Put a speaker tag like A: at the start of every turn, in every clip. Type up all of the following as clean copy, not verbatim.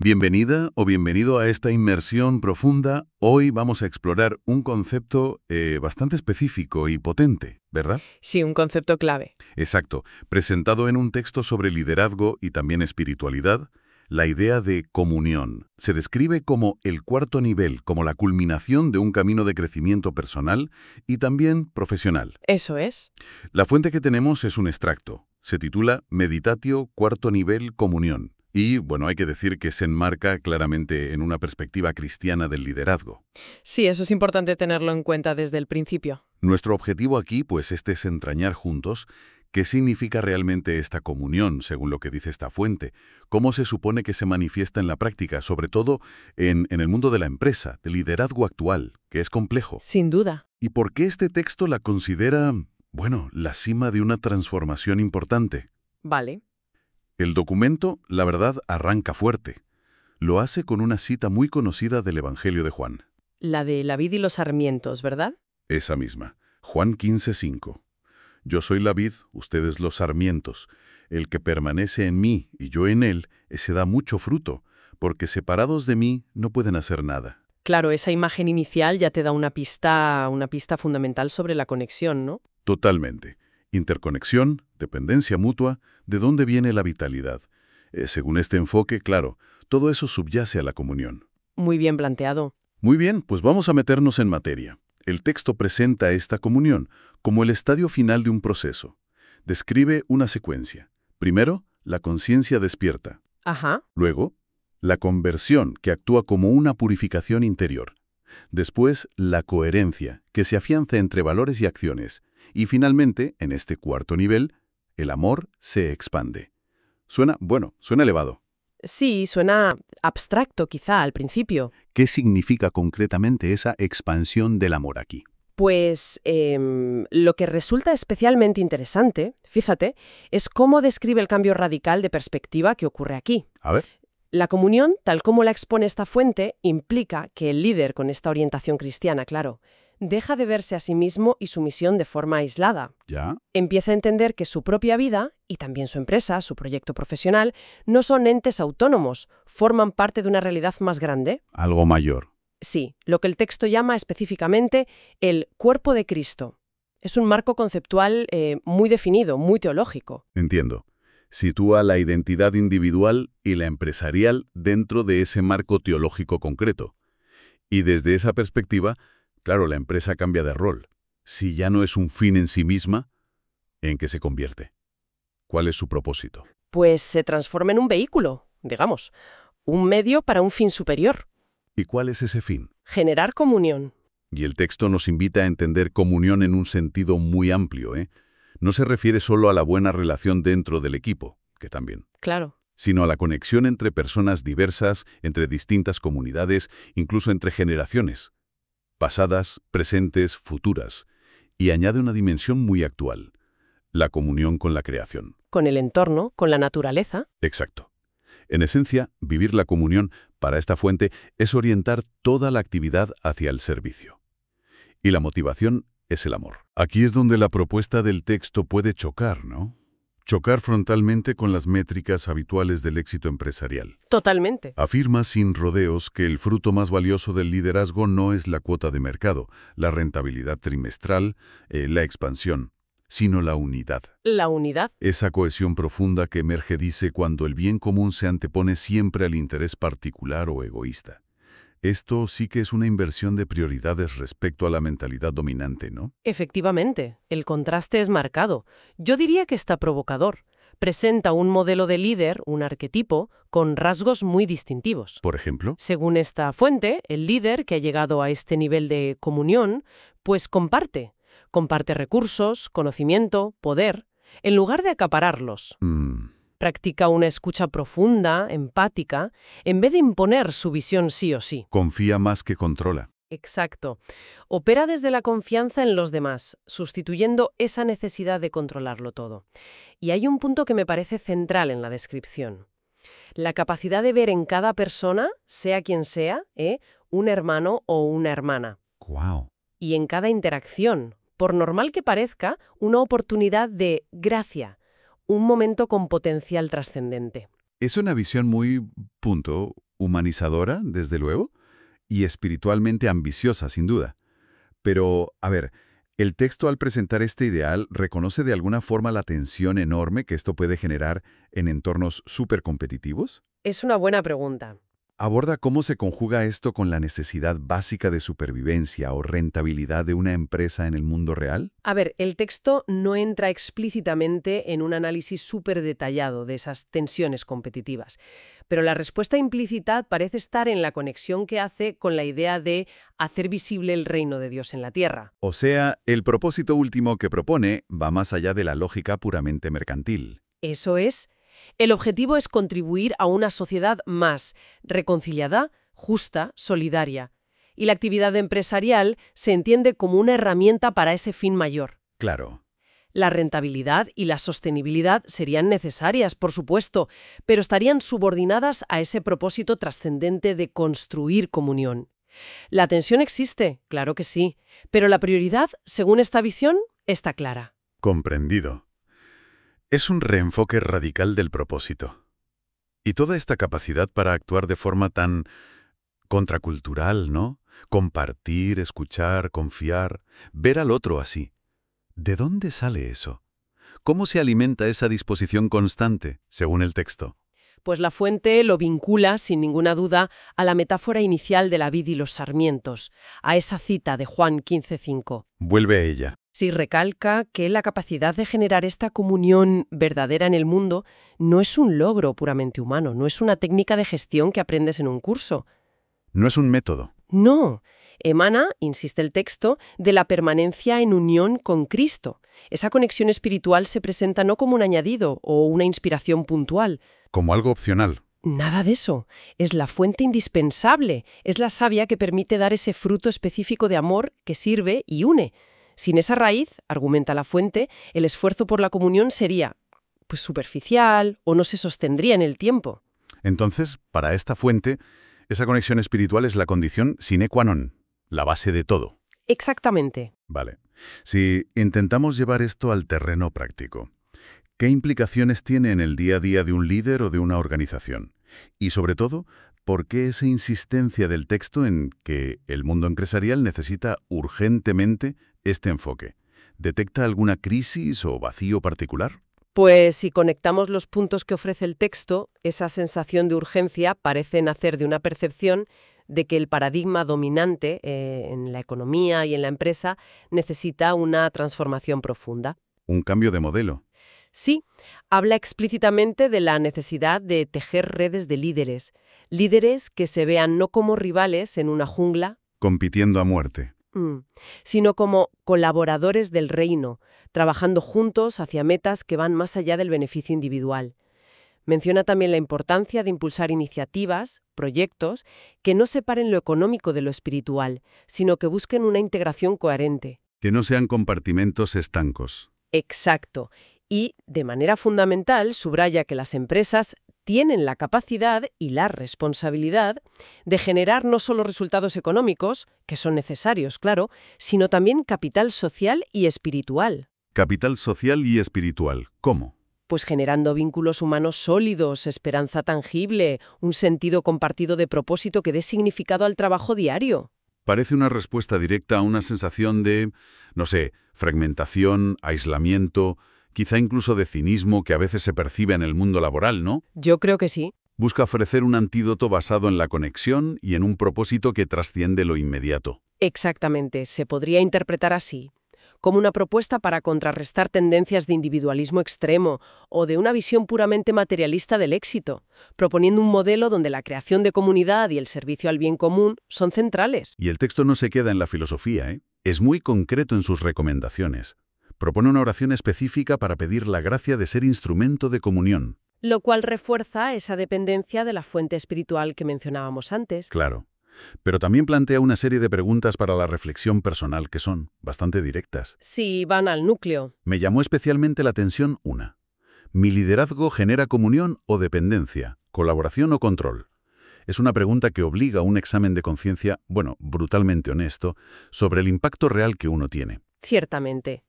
A: Bienvenida o bienvenido a esta inmersión profunda. Hoy vamos a explorar un concepto bastante específico y potente, ¿verdad?
B: Sí, un concepto clave.
A: Exacto. Presentado en un texto sobre liderazgo y también espiritualidad, la idea de comunión. Se describe como el cuarto nivel, como la culminación de un camino de crecimiento personal y también profesional.
B: Eso es.
A: La fuente que tenemos es un extracto. Se titula Meditatio Cuarto Nivel Comunión. Y, bueno, hay que decir que se enmarca claramente en una perspectiva cristiana del liderazgo.
B: Sí, eso es importante tenerlo en cuenta desde el principio.
A: Nuestro objetivo aquí, pues, es desentrañar juntos qué significa realmente esta comunión, según lo que dice esta fuente, cómo se supone que se manifiesta en la práctica, sobre todo en el mundo de la empresa, del liderazgo actual, que es complejo.
B: Sin duda.
A: Y por qué este texto la considera, bueno, la cima de una transformación importante.
B: Vale.
A: El documento, la verdad, arranca fuerte. Lo hace con una cita muy conocida del Evangelio de Juan.
B: La de la vid y los sarmientos, ¿verdad?
A: Esa misma. Juan 15:5. Yo soy la vid, ustedes los sarmientos. El que permanece en mí y yo en él, ese da mucho fruto, porque separados de mí no pueden hacer nada.
B: Claro, esa imagen inicial ya te da una pista fundamental sobre la conexión, ¿no?
A: Totalmente. Interconexión, dependencia mutua, ¿de dónde viene la vitalidad? Según este enfoque, claro, todo eso subyace a la comunión.
B: Muy bien planteado.
A: Muy bien, pues vamos a meternos en materia. El texto presenta esta comunión como el estadio final de un proceso. Describe una secuencia. Primero, la conciencia despierta.
B: Ajá.
A: Luego, la conversión, que actúa como una purificación interior. Después, la coherencia, que se afianza entre valores y acciones. Y finalmente, en este cuarto nivel, el amor se expande. Suena elevado.
B: Sí, suena abstracto quizá al principio.
A: ¿Qué significa concretamente esa expansión del amor aquí?
B: Pues lo que resulta especialmente interesante, fíjate, es cómo describe el cambio radical de perspectiva que ocurre aquí.
A: A ver.
B: La comunión, tal como la expone esta fuente, implica que el líder, con esta orientación cristiana, claro, deja de verse a sí mismo y su misión de forma aislada.
A: ¿Ya?
B: Empieza a entender que su propia vida, y también su empresa, su proyecto profesional, no son entes autónomos, forman parte de una realidad más grande.
A: Algo mayor.
B: Sí, lo que el texto llama específicamente el cuerpo de Cristo. Es un marco conceptual muy definido, muy teológico.
A: Entiendo. Sitúa la identidad individual y la empresarial dentro de ese marco teológico concreto. Y desde esa perspectiva, claro, la empresa cambia de rol. Si ya no es un fin en sí misma, ¿en qué se convierte? ¿Cuál es su propósito?
B: Pues se transforma en un vehículo, digamos, un medio para un fin superior.
A: ¿Y cuál es ese fin?
B: Generar comunión.
A: Y el texto nos invita a entender comunión en un sentido muy amplio, ¿eh? No se refiere solo a la buena relación dentro del equipo, que también,
B: Claro.
A: sino a la conexión entre personas diversas, entre distintas comunidades, incluso entre generaciones, pasadas, presentes, futuras, y añade una dimensión muy actual, la comunión con la creación.
B: Con el entorno, con la naturaleza.
A: Exacto. En esencia, vivir la comunión para esta fuente es orientar toda la actividad hacia el servicio. Y la motivación es el amor. Aquí es donde la propuesta del texto puede chocar, ¿no? Chocar frontalmente con las métricas habituales del éxito empresarial.
B: Totalmente.
A: Afirma sin rodeos que el fruto más valioso del liderazgo no es la cuota de mercado, la rentabilidad trimestral, la expansión, sino la unidad.
B: La unidad.
A: Esa cohesión profunda que emerge, dice, cuando el bien común se antepone siempre al interés particular o egoísta. Esto sí que es una inversión de prioridades respecto a la mentalidad dominante, ¿no?
B: Efectivamente, el contraste es marcado. Yo diría que está provocador. Presenta un modelo de líder, un arquetipo, con rasgos muy distintivos.
A: Por ejemplo,
B: Según esta fuente, el líder que ha llegado a este nivel de comunión, pues comparte recursos, conocimiento, poder, en lugar de acapararlos. Practica una escucha profunda, empática, en vez de imponer su visión sí o sí.
A: confía más que controla.
B: Exacto. Opera desde la confianza en los demás, sustituyendo esa necesidad de controlarlo todo. Y hay un punto que me parece central en la descripción. La capacidad de ver en cada persona, sea quien sea, un hermano o una hermana.
A: ¡Guau!
B: Y en cada interacción, por normal que parezca, una oportunidad de gracia, un momento con potencial trascendente.
A: Es una visión muy, punto, humanizadora, desde luego, y espiritualmente ambiciosa, sin duda. Pero, a ver, ¿el texto al presentar este ideal reconoce de alguna forma la tensión enorme que esto puede generar en entornos supercompetitivos?
B: Es una buena pregunta.
A: ¿Aborda cómo se conjuga esto con la necesidad básica de supervivencia o rentabilidad de una empresa en el mundo real?
B: A ver, el texto no entra explícitamente en un análisis súper detallado de esas tensiones competitivas, pero la respuesta implícita parece estar en la conexión que hace con la idea de hacer visible el reino de Dios en la tierra.
A: O sea, el propósito último que propone va más allá de la lógica puramente mercantil.
B: Eso es. El objetivo es contribuir a una sociedad más reconciliada, justa, solidaria. Y la actividad empresarial se entiende como una herramienta para ese fin mayor.
A: Claro.
B: La rentabilidad y la sostenibilidad serían necesarias, por supuesto, pero estarían subordinadas a ese propósito trascendente de construir comunión. La tensión existe, claro que sí, pero la prioridad, según esta visión, está clara.
A: Comprendido. Es un reenfoque radical del propósito. Y toda esta capacidad para actuar de forma tan contracultural, ¿no? Compartir, escuchar, confiar, ver al otro así. ¿De dónde sale eso? ¿Cómo se alimenta esa disposición constante, según el texto?
B: Pues la fuente lo vincula, sin ninguna duda, a la metáfora inicial de la vid y los sarmientos, a esa cita de Juan 15:5.
A: Vuelve a ella.
B: Sí, recalca que la capacidad de generar esta comunión verdadera en el mundo no es un logro puramente humano, no es una técnica de gestión que aprendes en un curso.
A: No es un método.
B: No, emana, insiste el texto, de la permanencia en unión con Cristo. Esa conexión espiritual se presenta no como un añadido o una inspiración puntual.
A: Como algo opcional.
B: Nada de eso. Es la fuente indispensable. Es la savia que permite dar ese fruto específico de amor que sirve y une. Sin esa raíz, argumenta la fuente, el esfuerzo por la comunión sería, pues, superficial o no se sostendría en el tiempo.
A: Entonces, para esta fuente, esa conexión espiritual es la condición sine qua non, la base de todo.
B: Exactamente.
A: Vale. Si intentamos llevar esto al terreno práctico, ¿qué implicaciones tiene en el día a día de un líder o de una organización? Y sobre todo, ¿por qué esa insistencia del texto en que el mundo empresarial necesita urgentemente este enfoque? ¿Detecta alguna crisis o vacío particular?
B: Pues si conectamos los puntos que ofrece el texto, esa sensación de urgencia parece nacer de una percepción de que el paradigma dominante en la economía y en la empresa necesita una transformación profunda.
A: Un cambio de modelo.
B: Sí, habla explícitamente de la necesidad de tejer redes de líderes, líderes que se vean no como rivales en una jungla,
A: Compitiendo a muerte.
B: sino como colaboradores del reino, trabajando juntos hacia metas que van más allá del beneficio individual. Menciona también la importancia de impulsar iniciativas, proyectos, que no separen lo económico de lo espiritual, sino que busquen una integración coherente.
A: Que no sean compartimentos estancos.
B: Exacto. Y, de manera fundamental, subraya que las empresas tienen la capacidad y la responsabilidad de generar no solo resultados económicos, que son necesarios, claro, sino también capital social y espiritual.
A: Capital social y espiritual. ¿Cómo?
B: Pues generando vínculos humanos sólidos, esperanza tangible, un sentido compartido de propósito que dé significado al trabajo diario.
A: Parece una respuesta directa a una sensación de, no sé, fragmentación, aislamiento, quizá incluso de cinismo que a veces se percibe en el mundo laboral, ¿no?
B: Yo creo que sí.
A: Busca ofrecer un antídoto basado en la conexión y en un propósito que trasciende lo inmediato.
B: Exactamente, se podría interpretar así, como una propuesta para contrarrestar tendencias de individualismo extremo o de una visión puramente materialista del éxito, proponiendo un modelo donde la creación de comunidad y el servicio al bien común son centrales.
A: Y el texto no se queda en la filosofía, ¿eh? Es muy concreto en sus recomendaciones. Propone una oración específica para pedir la gracia de ser instrumento de comunión.
B: Lo cual refuerza esa dependencia de la fuente espiritual que mencionábamos antes.
A: Claro. Pero también plantea una serie de preguntas para la reflexión personal que son bastante directas.
B: Sí, van al núcleo.
A: Me llamó especialmente la atención una. ¿Mi liderazgo genera comunión o dependencia, colaboración o control? Es una pregunta que obliga a un examen de conciencia, bueno, brutalmente honesto, sobre el impacto real que uno tiene.
B: Ciertamente.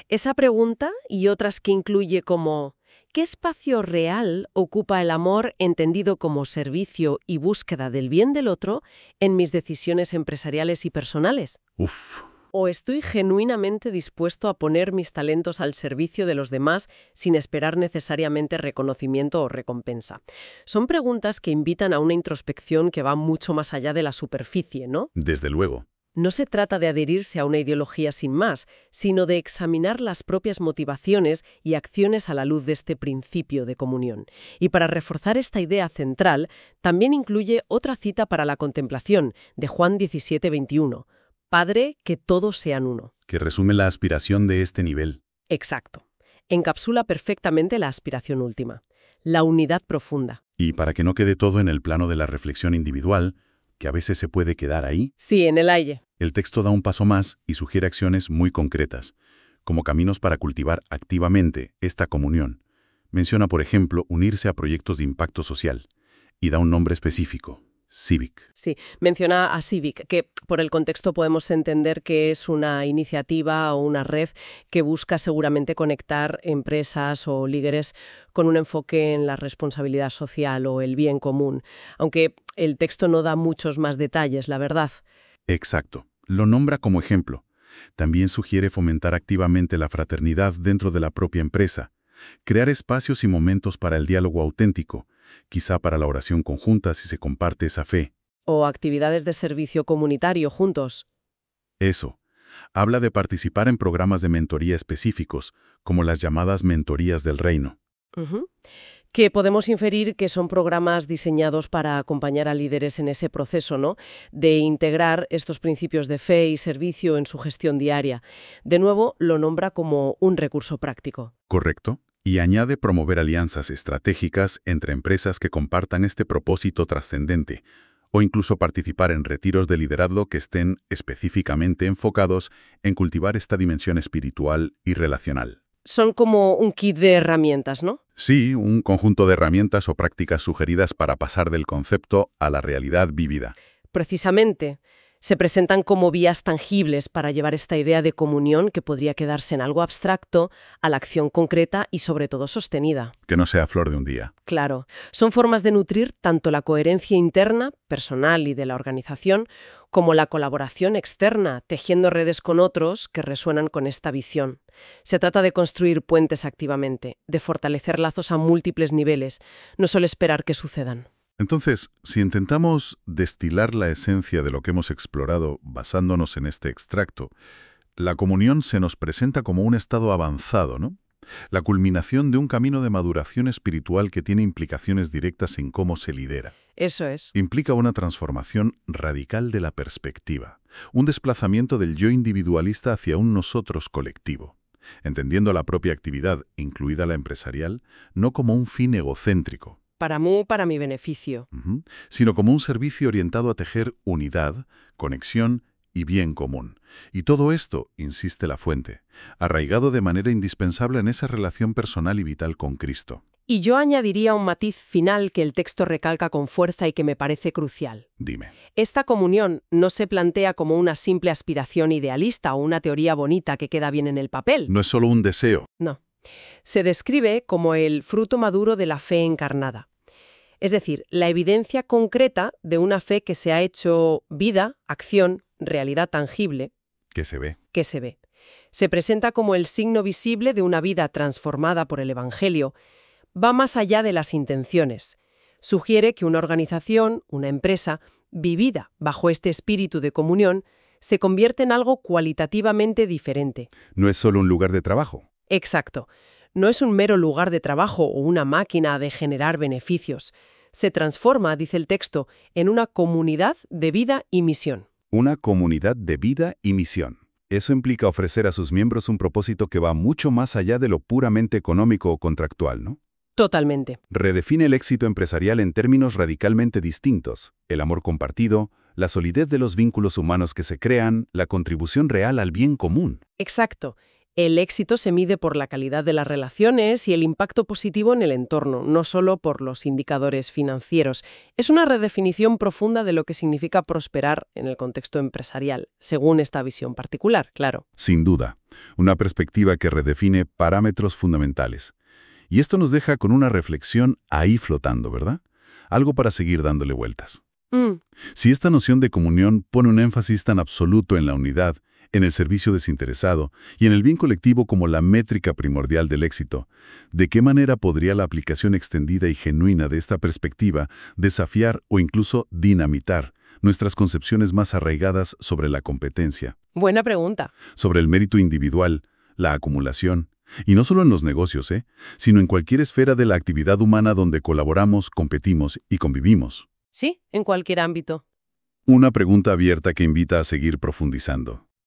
B: Esa pregunta y otras que incluye como ¿qué espacio real ocupa el amor entendido como servicio y búsqueda del bien del otro en mis decisiones empresariales y personales?
A: Uf.
B: ¿O estoy genuinamente dispuesto a poner mis talentos al servicio de los demás sin esperar necesariamente reconocimiento o recompensa? Son preguntas que invitan a una introspección que va mucho más allá de la superficie, ¿no?
A: Desde luego.
B: No se trata de adherirse a una ideología sin más, sino de examinar las propias motivaciones y acciones a la luz de este principio de comunión. Y para reforzar esta idea central, también incluye otra cita para la contemplación, de Juan 17:21. Padre, que todos sean uno.
A: Que resume la aspiración de este nivel.
B: Exacto. Encapsula perfectamente la aspiración última, la unidad profunda.
A: Y para que no quede todo en el plano de la reflexión individual, que a veces se puede quedar ahí,
B: Sí, en el aire.
A: el texto da un paso más y sugiere acciones muy concretas, como caminos para cultivar activamente esta comunión. Menciona, por ejemplo, unirse a proyectos de impacto social, y da un nombre específico: Civic.
B: Sí, menciona a Civic, que por el contexto podemos entender que es una iniciativa o una red que busca seguramente conectar empresas o líderes con un enfoque en la responsabilidad social o el bien común, aunque el texto no da muchos más detalles, la verdad.
A: Exacto. Lo nombra como ejemplo. También sugiere fomentar activamente la fraternidad dentro de la propia empresa, crear espacios y momentos para el diálogo auténtico, quizá para la oración conjunta si se comparte esa fe.
B: O actividades de servicio comunitario juntos.
A: Eso. Habla de participar en programas de mentoría específicos, como las llamadas mentorías del reino.
B: Ujú. Que podemos inferir que son programas diseñados para acompañar a líderes en ese proceso, ¿no? De integrar estos principios de fe y servicio en su gestión diaria. De nuevo, lo nombra como un recurso práctico.
A: ¿Correcto? Y añade promover alianzas estratégicas entre empresas que compartan este propósito trascendente, o incluso participar en retiros de liderazgo que estén específicamente enfocados en cultivar esta dimensión espiritual y relacional.
B: Son como un kit de herramientas, ¿no?
A: Sí, un conjunto de herramientas o prácticas sugeridas para pasar del concepto a la realidad vivida.
B: Precisamente, se presentan como vías tangibles para llevar esta idea de comunión que podría quedarse en algo abstracto a la acción concreta y sobre todo sostenida.
A: Que no sea flor de un día.
B: Claro, son formas de nutrir tanto la coherencia interna, personal y de la organización, como la colaboración externa, tejiendo redes con otros que resuenan con esta visión. Se trata de construir puentes activamente, de fortalecer lazos a múltiples niveles, no solo esperar que sucedan.
A: Entonces, si intentamos destilar la esencia de lo que hemos explorado basándonos en este extracto, la comunión se nos presenta como un estado avanzado, ¿no? La culminación de un camino de maduración espiritual que tiene implicaciones directas en cómo se lidera.
B: Eso es.
A: Implica una transformación radical de la perspectiva, un desplazamiento del yo individualista hacia un nosotros colectivo, entendiendo la propia actividad, incluida la empresarial, no como un fin egocéntrico,
B: Para mí, para mi beneficio.
A: sino como un servicio orientado a tejer unidad, conexión y bien común. Y todo esto, insiste la fuente, arraigado de manera indispensable en esa relación personal y vital con Cristo.
B: Y yo añadiría un matiz final que el texto recalca con fuerza y que me parece crucial.
A: Dime.
B: Esta comunión no se plantea como una simple aspiración idealista o una teoría bonita que queda bien en el papel.
A: No es solo un deseo.
B: No. Se describe como el fruto maduro de la fe encarnada. Es decir, la evidencia concreta de una fe que se ha hecho vida, acción, realidad tangible,
A: Que se ve.
B: que se ve. Se presenta como el signo visible de una vida transformada por el Evangelio. Va más allá de las intenciones. Sugiere que una organización, una empresa, vivida bajo este espíritu de comunión, se convierte en algo cualitativamente diferente.
A: No es solo un lugar de trabajo.
B: Exacto. No es un mero lugar de trabajo o una máquina de generar beneficios. Se transforma, dice el texto, en una comunidad de vida y misión.
A: Una comunidad de vida y misión. Eso implica ofrecer a sus miembros un propósito que va mucho más allá de lo puramente económico o contractual, ¿no?
B: Totalmente.
A: Redefine el éxito empresarial en términos radicalmente distintos: el amor compartido, la solidez de los vínculos humanos que se crean, la contribución real al bien común.
B: Exacto. El éxito se mide por la calidad de las relaciones y el impacto positivo en el entorno, no solo por los indicadores financieros. Es una redefinición profunda de lo que significa prosperar en el contexto empresarial, según esta visión particular, claro.
A: Sin duda, una perspectiva que redefine parámetros fundamentales. Y esto nos deja con una reflexión ahí flotando, ¿verdad? Algo para seguir dándole vueltas. Si esta noción de comunión pone un énfasis tan absoluto en la unidad, en el servicio desinteresado y en el bien colectivo como la métrica primordial del éxito, ¿de qué manera podría la aplicación extendida y genuina de esta perspectiva desafiar o incluso dinamitar nuestras concepciones más arraigadas sobre la competencia?
B: Buena pregunta.
A: Sobre el mérito individual, la acumulación, y no solo en los negocios, sino en cualquier esfera de la actividad humana donde colaboramos, competimos y convivimos.
B: Sí, en cualquier ámbito.
A: Una pregunta abierta que invita a seguir profundizando.